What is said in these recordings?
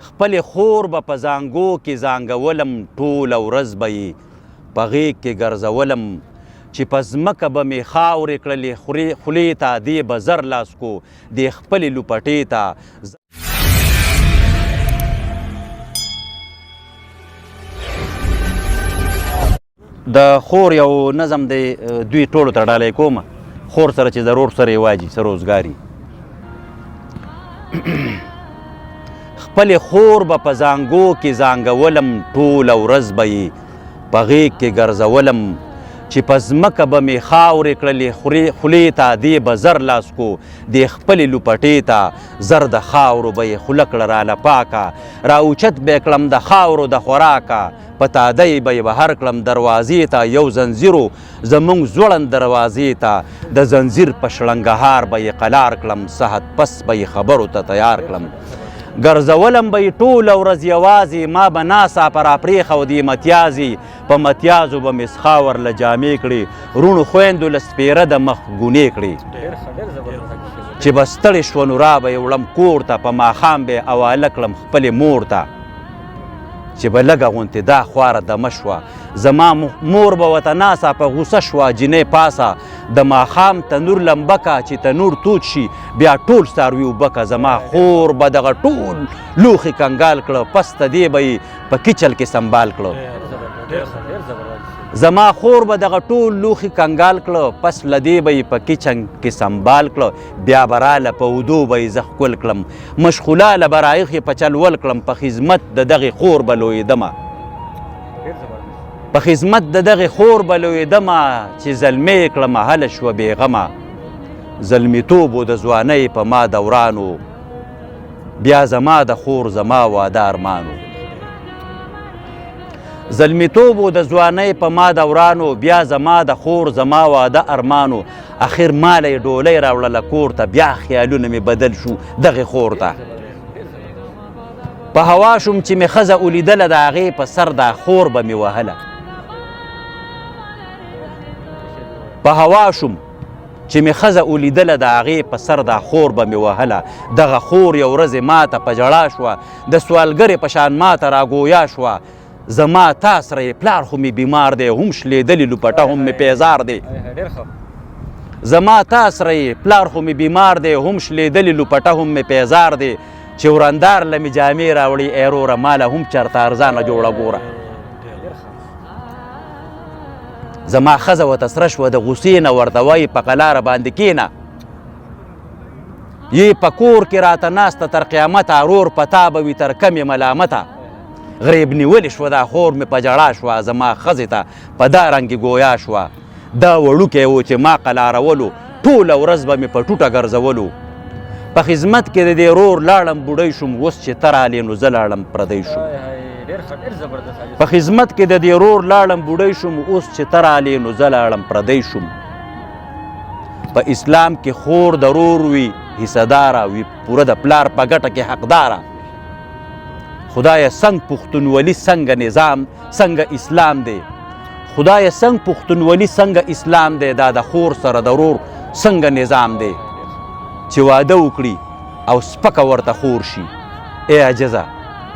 خپلې خور به په زانګو کې زانګولم ټوله ورځ به یې په غېږ کې ګرځولم چې په ځمکه به مې خاورې کړلې خولې ته دې به زر لاس کو دې خپلې لوپټې ته د خور یو نظم دی دوی ټولو ته ډالۍ کومه خور سره چې ضرور سره یې واجي څه روزګاري خپلې خور به په زانګو کې زانګولم ټوله ورځ به یې په غېږ کې ګرځولم چې په ځمکه به مې خاورې کړلې خولې ته دې به زر لاس کو دې خپلې لوپټې ته زر د خاورو به یې خوله کړه راله پاکه راوچت به یې کړم د خاورو د خوراکه په تادی به یې بهر کړم دروازې ته یو زنځیرو زموږ ځوړند دروازې ته د زنځیر په شړنګهار به یې قلار کړم صحت پس به یې خبرو ته تیار کړم ګرځولم به یې ټوله ورځ یوازې ما به ناڅاپه راپرېښودې متیازې په متیازو به مې څښاور له جامې کړې روڼو خویندو له سپېره د مخ ګونې کړې چې به ستړې شوه نو را به یې وړم کور ته په ماښام به یې حواله کړم خپلې مور ته چې به لږه غوندې دا خواره دمه شوه زما مور به ورته ناڅاپه غوسه شوه جینۍ پاسه د ماښام تنور لمبکه چې تنور تود شي بیا ټول څاروي اوبکه زما خور به دغه ټول لوښي کنګال کړه پس ته دې به یې په کچل کې سنبال کړه زما خور به دغه ټول لوښي کنګال کړه پس له دې به یې په کچن کې سنبال کړه بیا به راله په اودو به یې زه ښکل کړم مشغوله له به راایښې په چلول کړم په خدمت د دغې خور به لویېدمه په خدمت د دغې خور به لویېدمه چې زلمې یې کړمه هله شوه بېغمه زلمیتوب و د ځوانۍ په ما دورانو بیا زما د خور زما واده ارمانو زلمیتوب و د ځوانۍ په ما دورانو بیا زما د خور زما واده ارمانو اخر ماله یې ډولۍ راوړله کور ته بیا خیالونه مې بدل شو دغې خور ته په هوا شوم چې مې ښځه ولیدله د هغې په سر دا خور به مې وهله په هوا شوم چې مې ښځه ولیدله د هغې په سر دا خور به مې وهله دغه خور یو ورځې ماته په ژړا شوه د سوالګرې په شان ماته راګویا شوه زما تا سره یې پلار خو مې بیمار دی هم شلېدلې لوپټه هم مې پیزار دی زما تا سره یې پلار خو مې بیمار دی هم شلېدلې لوپټه هم مې پیزار دی چې ورندار له مې جامې راوړي ای وروره ماله هم چېرته ارزانه جوړه ګوره زما ښځه ورته سره شوه د غوسې نه ورته وایي په قلاره باندې کښېنه یې په کور کې راته ناسته تر قیامته رور په تا به وي تر کمې ملامته غریب نیولې شوه دا خور مې په ژړا شوه زما ښځې ته په دا رنګې ګویا شوه دا وړوکی و چې ما قلارولو ټوله ورځ به مې په ټوټه ګرځولو په خدمت کې د دې رور لاړم بوډۍ شوم اوس چې ته رالې نو زه لاړم پردی شوم په خدمت کې د دې رور لاړم بوډۍ شوم اوس چې ته رالې نو زه لاړم پردی شوم په اسلام کې خور د رور وي حصهداره وي پوره د پلار په ګټه کې حقداره خدایه څنګه پښتونولي څنګه نظام څنګه اسلام دی خدایه څنګه پښتونولي څنګه اسلام دی دا د خور سره د رور څنګه نظام دی چې واده وکړي او سپکه ورته خور شي ای عجزه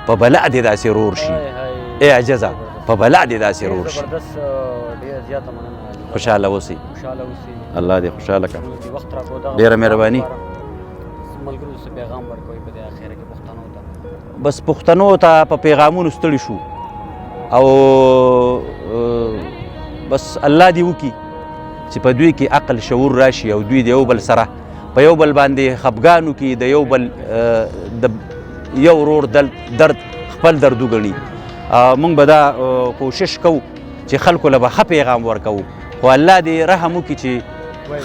په بلا دې داسې رور شي ای عجزه په بلا دې داسې رور شي خوشحاله اوسئ الله دې خوشحاله کړه ډېره مهرباني بس پښتنو ته په پیغامونو ستړي شو او بس الله دې وکړي چې په دوی کې عقل شعور راشي او دوی د یو بل سره په یو بل باندې خفګان وکړي د یو بل د یو ورور درد خپل درد وګڼي موږ به دا کوشش کوو چې خلکو له به ښه پیغام ورکوو خو الله دې رحم وکړي چې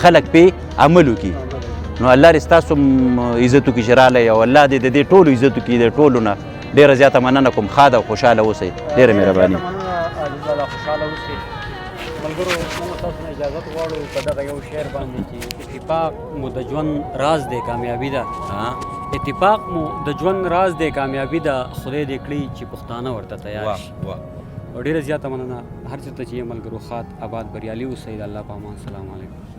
خلک پې عمل وکړي نو الله دې ستاسو عزت وکړي چې رالی او الله دې د دې ټولو عزت وکړي د ټولو نه ډېره زیاته مننه کوم ښه ده او خوشحاله اوسئ ډېره مهرباني ملګرو موږ تاسو نه اجازت غواړو په دغه یو شعر باندې چې اتفاق مو د ژوند راز دی کامیابي ده اتفاق مو د ژوند راز دی کامیابي ده خدای دې کړي چې پښتانه ورته تیار شي او ډېره زیاته مننه هر څه ته چې یې ملګرو ښاد آباد بریالي اوسئ د الله په امان سلام علیکم